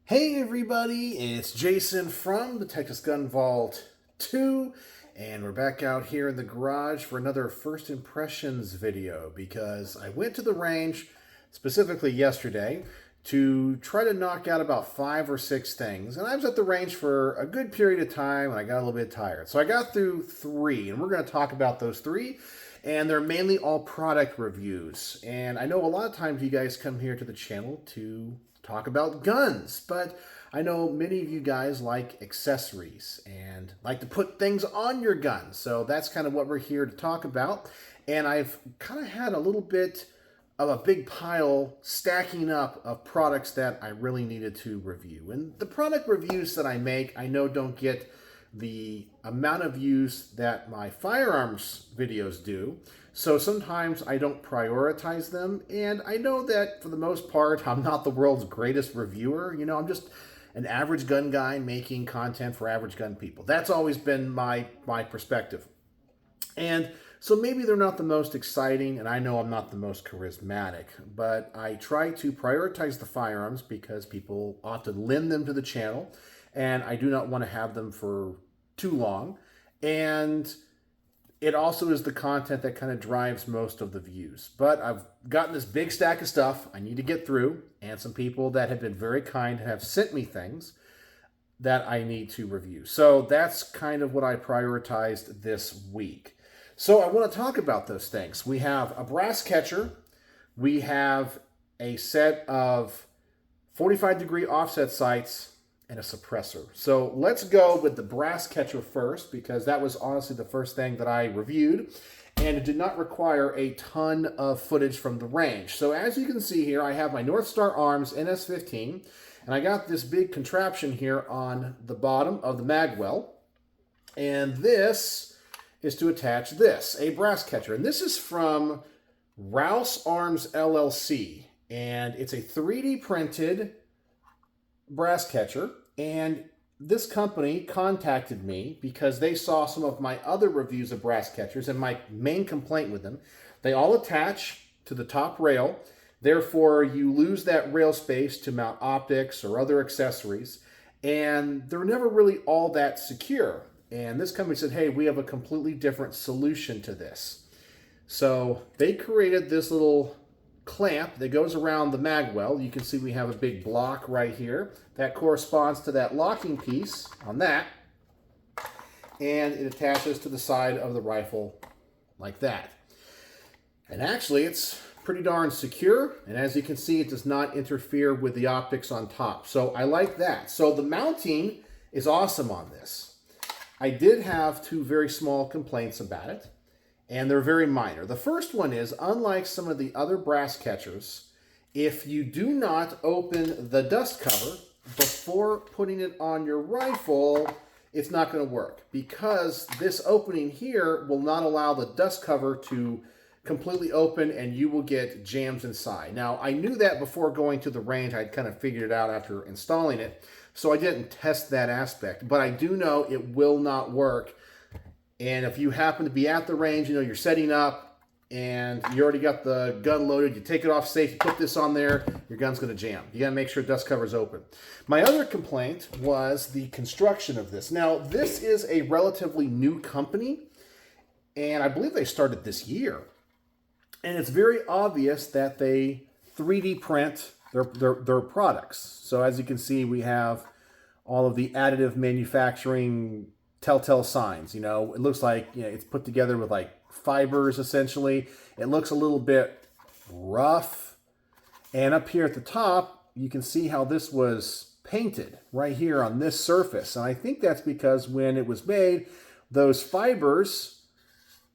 Hey everybody, it's Jason from the Texas Gun Vault 2, and we're back out here in the garage for another First Impressions video because I went to the range specifically yesterday to try to knock out about 5 or 6 things, and I was at the range for a good period of time and I got a little bit tired. So I got through 3, and we're going to talk about those 3, and they're mainly all product reviews. And I know a lot of times you guys come here to the channel to talk about guns, but I know many of you guys like accessories and like to put things on your gun. So that's kind of what we're here to talk about. And I've kind of had a little bit of a big pile stacking up of products that I really needed to review. And the product reviews that I make, I know don't get the amount of views that my firearms videos do. So sometimes I don't prioritize them, and I know that for the most part, I'm not the world's greatest reviewer. You know, I'm just an average gun guy making content for average gun people. That's always been my perspective. And so maybe they're not the most exciting, and I know I'm not the most charismatic, but I try to prioritize the firearms because people often lend them to the channel, and I do not want to have them for too long. And it also is the content that kind of drives most of the views. But I've gotten this big stack of stuff I need to get through, and some people that have been very kind have sent me things that I need to review. So that's kind of what I prioritized this week. So I want to talk about those things. We have a brass catcher. We have a set of 45-degree offset sights and a suppressor. So let's go with the brass catcher first, because that was honestly the first thing that I reviewed, and it did not require a ton of footage from the range. So as you can see here, I have my North Star Arms NS15, and I got this big contraption here on the bottom of the mag well, and this is to attach this, a brass catcher. And this is from Rouse Arms LLC, and it's a 3D printed brass catcher. And this company contacted me because they saw some of my other reviews of brass catchers, and my main complaint with them, they all attach to the top rail. Therefore, you lose that rail space to mount optics or other accessories, and they're never really all that secure. And this company said, hey, we have a completely different solution to this. So they created this little clamp that goes around the mag well. You can see we have a big block right here that corresponds to that locking piece on that, and it attaches to the side of the rifle like that. And actually it's pretty darn secure, and as you can see, it does not interfere with the optics on top. So I like that. So the mounting is awesome on this. I did have 2 very small complaints about it, and they're very minor. The first one is, unlike some of the other brass catchers, if you do not open the dust cover before putting it on your rifle, it's not going to work, because this opening here will not allow the dust cover to completely open, and you will get jams inside. Now, I knew that before going to the range. I'd kind of figured it out after installing it, so I didn't test that aspect. But I do know it will not work. And if you happen to be at the range, you know, you're setting up and you already got the gun loaded, you take it off safe, you put this on there, your gun's going to jam. You got to make sure dust cover's open. My other complaint was the construction of this. Now, this is a relatively new company, and I believe they started this year. And it's very obvious that they 3D print their products. So as you can see, we have all of the additive manufacturing telltale signs. You know, it looks like, you know, it's put together with like fibers essentially. It looks a little bit rough. And up here at the top, you can see how this was painted right here on this surface. And I think that's because when it was made, those fibers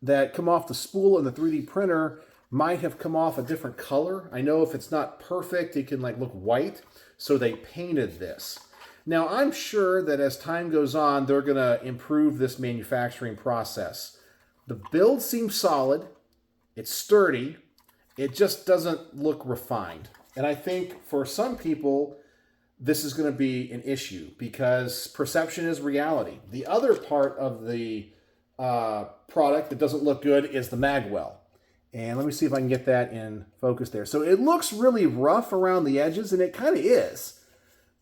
that come off the spool in the 3D printer might have come off a different color. I know if it's not perfect, it can like look white. So they painted this. Now, I'm sure that as time goes on, they're going to improve this manufacturing process. The build seems solid. It's sturdy. It just doesn't look refined. And I think for some people, this is going to be an issue because perception is reality. The other part of the product that doesn't look good is the mag well. And let me see if I can get that in focus there. So it looks really rough around the edges, and it kind of is.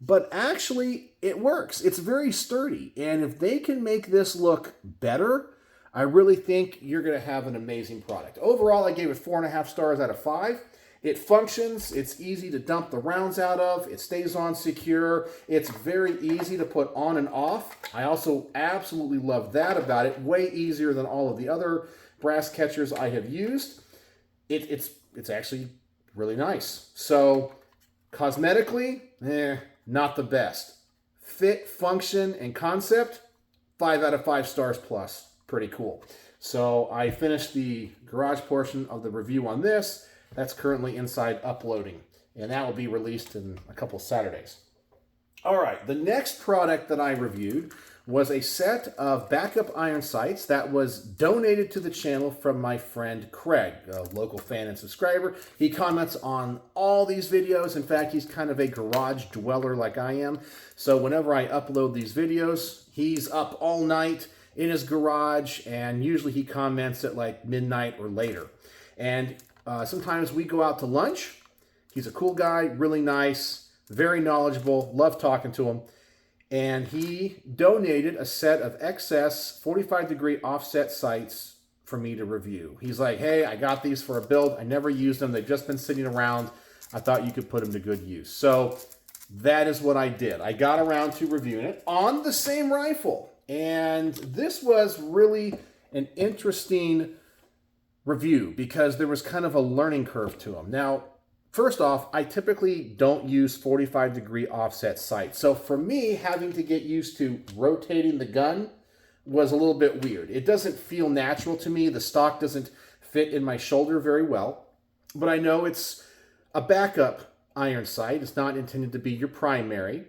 but actually it works. It's very sturdy. And if they can make this look better, I really think you're going to have an amazing product. Overall, I gave it 4.5 stars out of 5. It functions. It's easy to dump the rounds out of. It stays on secure. It's very easy to put on and off. I also absolutely love that about it. Way easier than all of the other brass catchers I have used. It's actually really nice. So cosmetically, not the best. Fit, function, and concept, 5 out of 5 stars plus. Pretty cool. So I finished the garage portion of the review on this. That's currently inside uploading, and that will be released in a couple Saturdays. All right, the next product that I reviewed was a set of backup iron sights that was donated to the channel from my friend Craig, a local fan and subscriber. He comments on all these videos. In fact, he's kind of a garage dweller like I am. So whenever I upload these videos, he's up all night in his garage, and usually he comments at like midnight or later. And sometimes we go out to lunch. He's a cool guy, really nice, very knowledgeable, love talking to him. And he donated a set of excess 45-degree offset sights for me to review. He's like, hey, I got these for a build. I never used them. They've just been sitting around. I thought you could put them to good use. So that is what I did. I got around to reviewing it on the same rifle. And this was really an interesting review because there was kind of a learning curve to them. Now, first off, I typically don't use 45-degree offset sights. So for me, having to get used to rotating the gun was a little bit weird. It doesn't feel natural to me. The stock doesn't fit in my shoulder very well. But I know it's a backup iron sight. It's not intended to be your primary.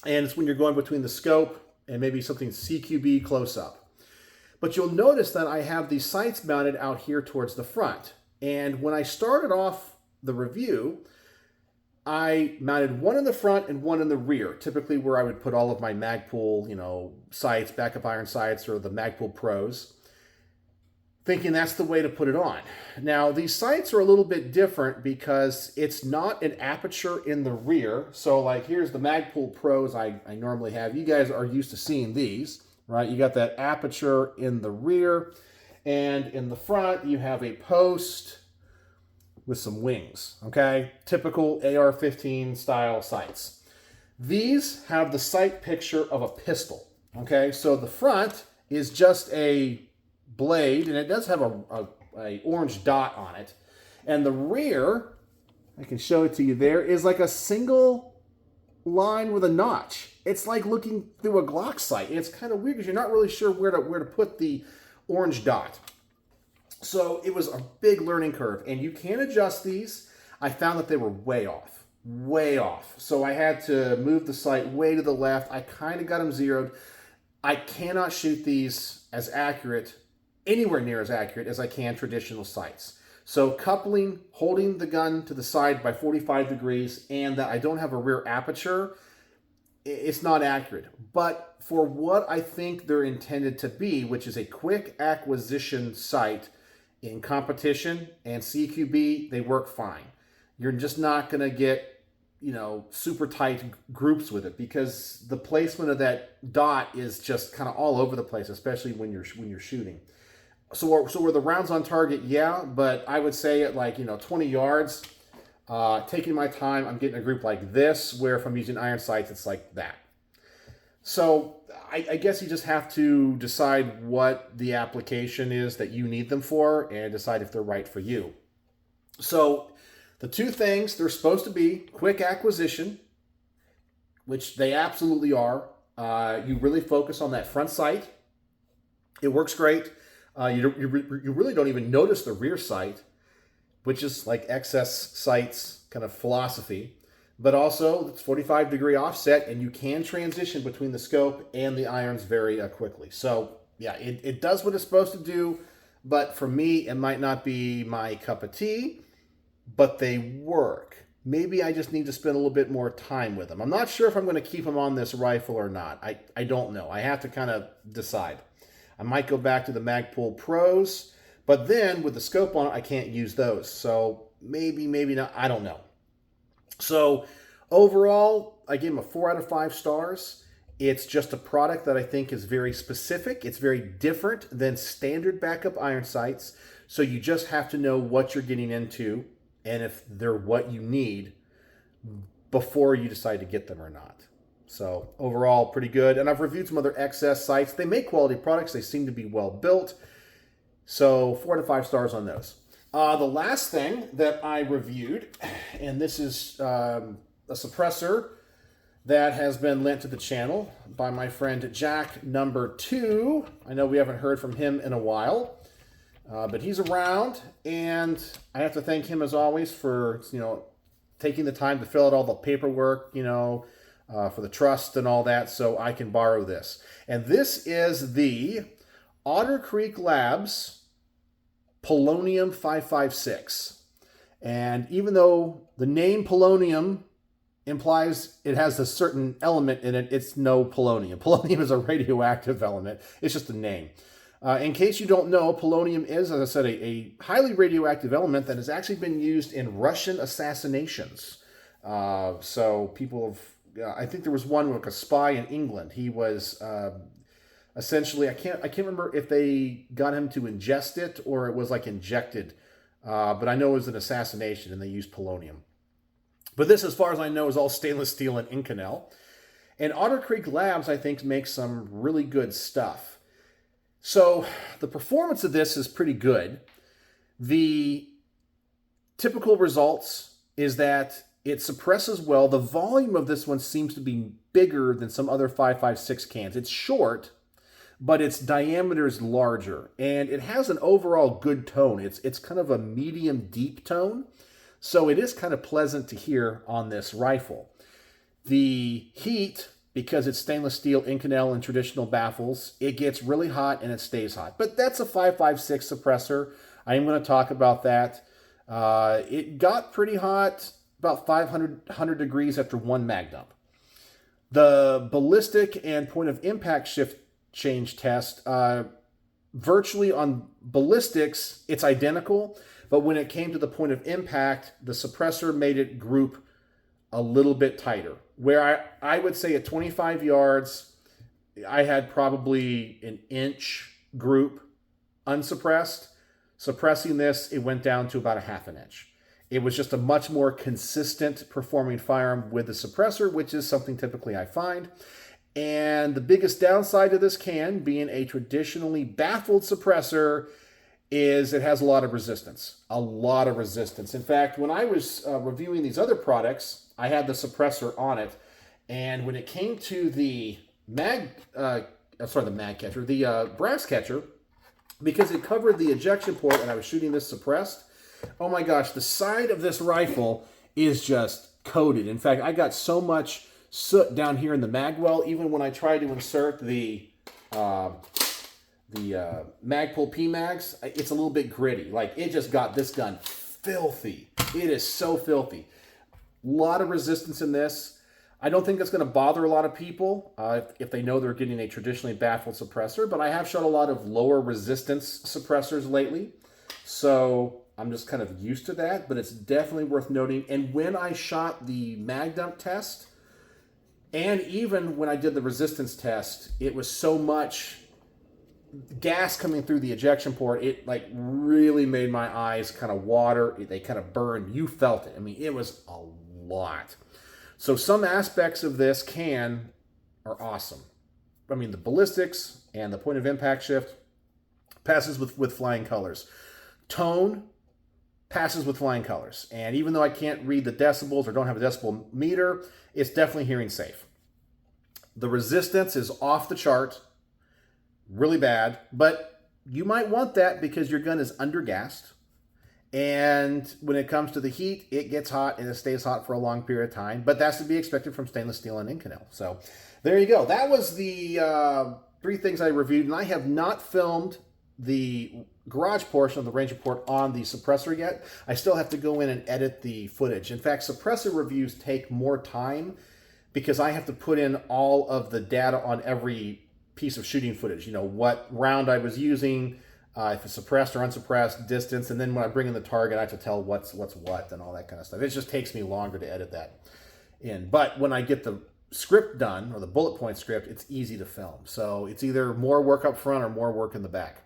And it's when you're going between the scope and maybe something CQB close up. But you'll notice that I have these sights mounted out here towards the front. And when I started off the review, I mounted one in the front and one in the rear, typically where I would put all of my Magpul, sights, backup iron sights, or the Magpul Pros, thinking that's the way to put it on. Now, these sights are a little bit different because it's not an aperture in the rear. So, like, here's the Magpul Pros I normally have. You guys are used to seeing these, right? You got that aperture in the rear, and in the front, you have a post with some wings, okay? Typical AR-15 style sights. These have the sight picture of a pistol, okay? So the front is just a blade, and it does have a orange dot on it. And the rear, I can show it to you there, is like a single line with a notch. It's like looking through a Glock sight. It's kind of weird because you're not really sure where to put the orange dot. So it was a big learning curve, and you can adjust these. I found that they were way off, way off. So I had to move the sight way to the left. I kind of got them zeroed. I cannot shoot these as accurate, anywhere near as accurate as I can traditional sights. So coupling, holding the gun to the side by 45 degrees, and that I don't have a rear aperture, it's not accurate. But for what I think they're intended to be, which is a quick acquisition sight, in competition and CQB, they work fine. You're just not going to get, super tight groups with it because the placement of that dot is just kind of all over the place, especially when you're shooting. So were the rounds on target? Yeah, but I would say at 20 yards, taking my time, I'm getting a group like this, where if I'm using iron sights, it's like that. So I guess you just have to decide what the application is that you need them for and decide if they're right for you. So the two things, they're supposed to be quick acquisition, which they absolutely are. You really focus on that front sight. It works great. You really don't even notice the rear sight, which is like excess sights kind of philosophy. But also, it's 45-degree offset, and you can transition between the scope and the irons very quickly. So, yeah, it does what it's supposed to do, but for me, it might not be my cup of tea, but they work. Maybe I just need to spend a little bit more time with them. I'm not sure if I'm going to keep them on this rifle or not. I don't know. I have to kind of decide. I might go back to the Magpul Pros, but then with the scope on it, I can't use those. So maybe not. I don't know. So Overall, I gave them a 4 out of 5 stars. It's just a product that I think is very specific. It's very different than standard backup iron sights. So you just have to know what you're getting into and if they're what you need before you decide to get them or not. So overall, pretty good. And I've reviewed some other XS sights. They make quality products. They seem to be well built. So 4 out of 5 stars on those. The last thing that I reviewed, and this is a suppressor that has been lent to the channel by my friend Jack number 2. I know we haven't heard from him in a while, but he's around, and I have to thank him as always for, taking the time to fill out all the paperwork, for the trust and all that, so I can borrow this. And this is the Otter Creek Labs Polonium 556. And even though the name polonium implies it has a certain element in it, it's no polonium. Polonium is a radioactive element. It's just a name. In case you don't know, polonium is, as I said, a highly radioactive element that has actually been used in Russian assassinations. So people have, I think there was one like a spy in England. He was essentially, I can't remember if they got him to ingest it or it was like injected, but I know it was an assassination and they used polonium. But this, as far as I know, is all stainless steel and Inconel. And Otter Creek Labs, I think, makes some really good stuff. So the performance of this is pretty good. The typical results is that it suppresses well. The volume of this one seems to be bigger than some other 5.56 cans. It's short, but its diameter is larger. And it has an overall good tone. It's kind of a medium deep tone. So it is kind of pleasant to hear on this rifle. The heat, because it's stainless steel, Inconel, and traditional baffles, it gets really hot and it stays hot. But that's a 5.56 suppressor. I am going to talk about that. It got pretty hot, about 500 degrees after one mag dump. The ballistic and point of impact shift change test, virtually on ballistics, it's identical. But when it came to the point of impact, the suppressor made it group a little bit tighter. Where I would say at 25 yards, I had probably an inch group unsuppressed. Suppressing this, it went down to about a half an inch. It was just a much more consistent performing firearm with the suppressor, which is something typically I find. And the biggest downside to this can, being a traditionally baffled suppressor, is it has a lot of resistance. A lot of resistance. In fact, when I was reviewing these other products, I had the suppressor on it. And when it came to the brass catcher, because it covered the ejection port and I was shooting this suppressed, oh my gosh, the side of this rifle is just coated. In fact, I got so much soot down here in the mag well, even when I tried to insert the Magpul PMags, it's a little bit gritty. Like, it just got this gun filthy. It is so filthy. A lot of resistance in this. I don't think it's going to bother a lot of people if they know they're getting a traditionally baffled suppressor, but I have shot a lot of lower resistance suppressors lately, so I'm just kind of used to that, but it's definitely worth noting. And when I shot the mag dump test, and even when I did the resistance test, it was so much gas coming through the ejection port, it like really made my eyes kind of water. They kind of burned. You felt it. I mean, it was a lot. So some aspects of this can are awesome. I mean, the ballistics and the point of impact shift passes with flying colors. Tone passes with flying colors. And even though I can't read the decibels or don't have a decibel meter, it's definitely hearing safe. The resistance is off the chart. Really bad, but you might want that because your gun is undergassed. And when it comes to the heat, it gets hot and it stays hot for a long period of time. But that's to be expected from stainless steel and Inconel. So there you go. That was the 3 things I reviewed. And I have not filmed the garage portion of the range report on the suppressor yet. I still have to go in and edit the footage. In fact, suppressor reviews take more time because I have to put in all of the data on every piece of shooting footage, what round I was using, if it's suppressed or unsuppressed, distance, and then when I bring in the target, I have to tell what's what and all that kind of stuff. It just takes me longer to edit that. in. But when I get the script done, or the bullet point script, it's easy to film. So it's either more work up front or more work in the back.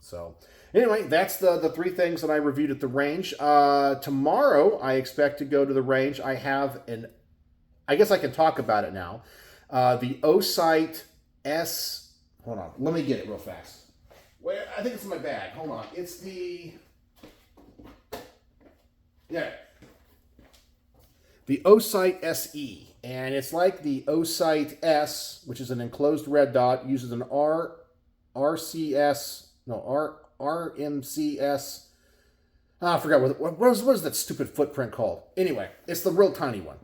So anyway, that's the three things that I reviewed at the range. Tomorrow, I expect to go to the range. I have I guess I can talk about it now. The Osite S, hold on, let me get it real fast. Wait, I think it's in my bag. Hold on. It's the Osite SE. And it's like the Osite S, which is an enclosed red dot, uses an RMCS. I forgot what is that stupid footprint called? Anyway, it's the real tiny one.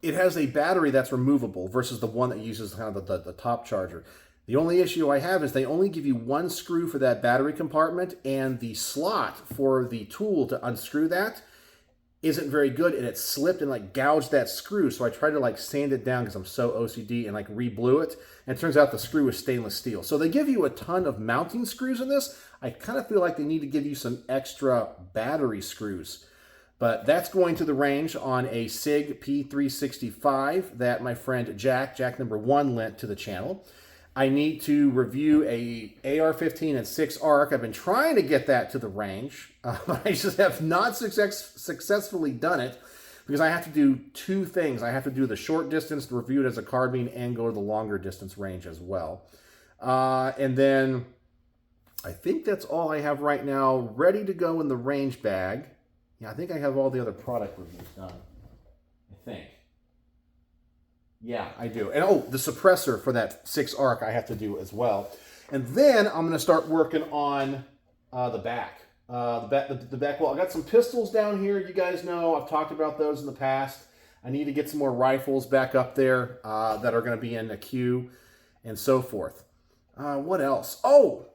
It has a battery that's removable versus the one that uses kind of the top charger. The only issue I have is they only give you one screw for that battery compartment, and the slot for the tool to unscrew that isn't very good, and it slipped and like gouged that screw. So I tried to like sand it down because I'm so OCD and like re-blew it. And it turns out the screw is stainless steel. So they give you a ton of mounting screws in this. I kind of feel like they need to give you some extra battery screws. But that's going to the range on a SIG P365 that my friend Jack number 1 lent to the channel. I need to review a AR-15 and 6 ARC. I've been trying to get that to the range, but I just have not successfully done it because I have to do two things. I have to do the short distance, review it as a carbine, and go to the longer distance range as well. And then I think that's all I have right now ready to go in the range bag. Yeah, I think I have all the other product reviews done, I think. Yeah, I do. And oh, the suppressor for that 6 ARC I have to do as well. And then I'm going to start working on the back. The back. Well, I got some pistols down here. You guys know I've talked about those in the past. I need to get some more rifles back up there that are going to be in a queue and so forth. What else? Oh,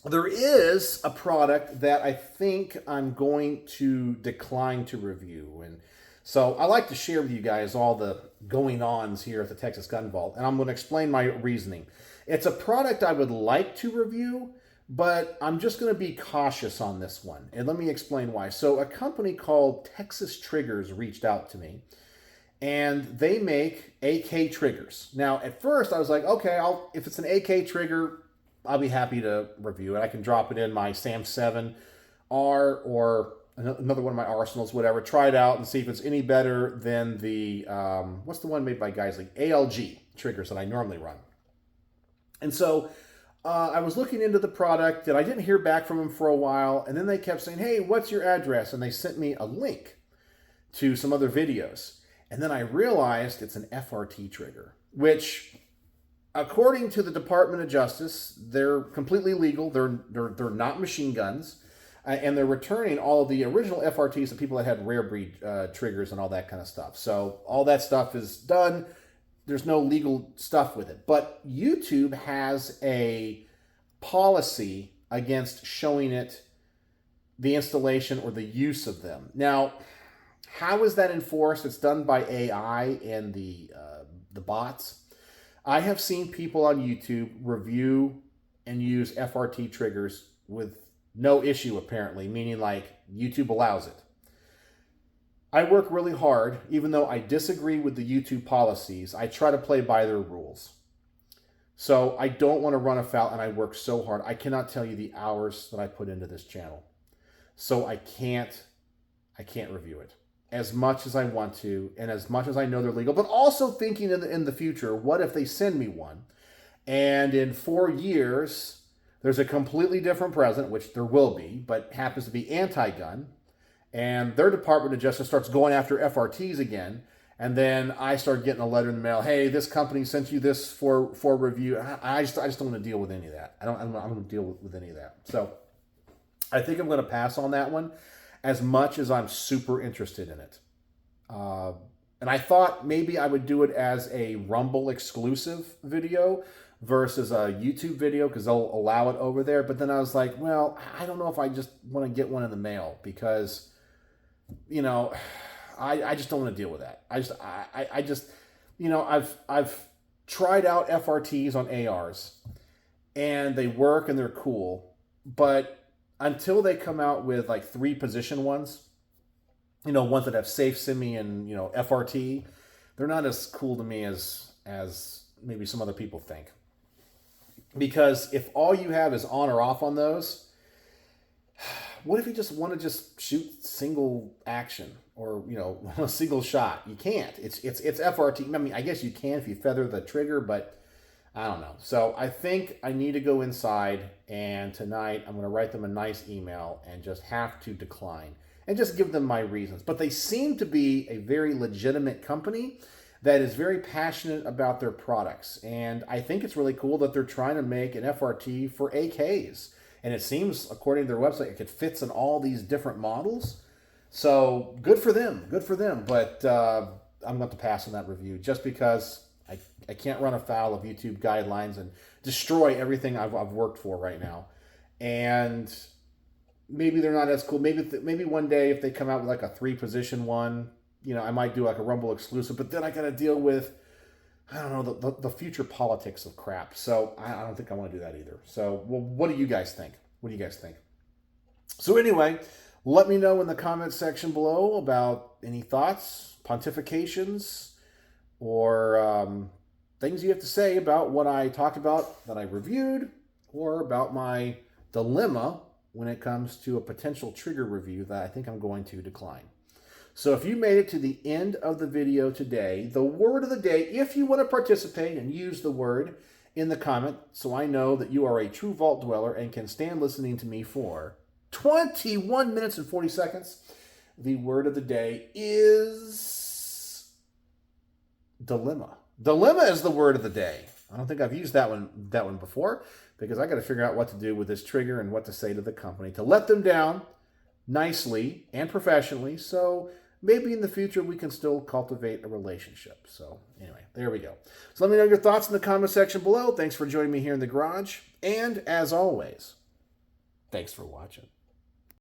there is a product that I think I'm going to decline to review. And so I like to share with you guys all the going-ons here at the Texas Gun Vault, and I'm going to explain my reasoning. It's a product I would like to review, but I'm just going to be cautious on this one, and let me explain why. So a company called Texas Triggers reached out to me, and they make AK triggers. Now, at first, I was like, okay, if it's an AK trigger, I'll be happy to review it. I can drop it in my SAM 7R or another one of my arsenals, whatever, try it out and see if it's any better than the, what's the one made by guys like ALG triggers that I normally run. And so I was looking into the product and I didn't hear back from them for a while. And then they kept saying, hey, what's your address? And they sent me a link to some other videos. And then I realized it's an FRT trigger, which according to the Department of Justice, they're completely legal. They're not machine guns. And they're returning all of the original FRTs of people that had rare breed triggers and all that kind of stuff. So all that stuff is done. There's no legal stuff with it. But YouTube has a policy against showing it the installation or the use of them. Now, how is that enforced? It's done by AI and the bots. I have seen people on YouTube review and use FRT triggers with no issue, apparently, meaning like YouTube allows it. I work really hard, even though I disagree with the YouTube policies. I try to play by their rules. So I don't want to run afoul, and I work so hard. I cannot tell you the hours that I put into this channel. So I can't review it as much as I want to, and as much as I know they're legal, but also thinking in the future, what if they send me one? And in 4 years, there's a completely different president, which there will be, but happens to be anti-gun, and their Department of Justice starts going after FRTs again, and then I start getting a letter in the mail, hey, this company sent you this for review. I just don't want to deal with any of that. I'm not going to deal with any of that. So I think I'm going to pass on that one, as much as I'm super interested in it. And I thought maybe I would do it as a Rumble exclusive video versus a YouTube video because they'll allow it over there. But then I was like, well, I don't know if I just want to get one in the mail because, you know, I just don't want to deal with that. I just, you know, I've tried out FRTs on ARs and they work and they're cool, but until they come out with like 3 position ones, ones that have safe semi and, FRT, they're not as cool to me as maybe some other people think. Because if all you have is on or off on those, what if you just want to just shoot single action or, a single shot? You can't. It's FRT. I mean, I guess you can if you feather the trigger, but I don't know. So I think I need to go inside, and tonight I'm going to write them a nice email and just have to decline and just give them my reasons. But they seem to be a very legitimate company that is very passionate about their products. And I think it's really cool that they're trying to make an FRT for AKs. And it seems, according to their website, it fits in all these different models. So good for them, good for them. But I'm going to have to pass on that review just because I can't run afoul of YouTube guidelines and destroy everything I've worked for right now. And maybe they're not as cool. Maybe one day if they come out with like a 3-position one, I might do like a Rumble exclusive. But then I got to deal with, I don't know, the future politics of crap. So I don't think I want to do that either. So, well, what do you guys think? What do you guys think? So anyway, let me know in the comments section below about any thoughts, pontifications, or things you have to say about what I talked about that I reviewed, or about my dilemma when it comes to a potential trigger review that I think I'm going to decline. So if you made it to the end of the video today, the word of the day, if you want to participate and use the word in the comment, so I know that you are a true vault dweller and can stand listening to me for 21 minutes and 40 seconds, the word of the day is dilemma. Dilemma is the word of the day. I don't think I've used that one before, because I got to figure out what to do with this trigger and what to say to the company to let them down nicely and professionally, so maybe in the future we can still cultivate a relationship. So anyway, there we go. So let me know your thoughts in the comment section below. Thanks for joining me here in the garage. And as always, thanks for watching.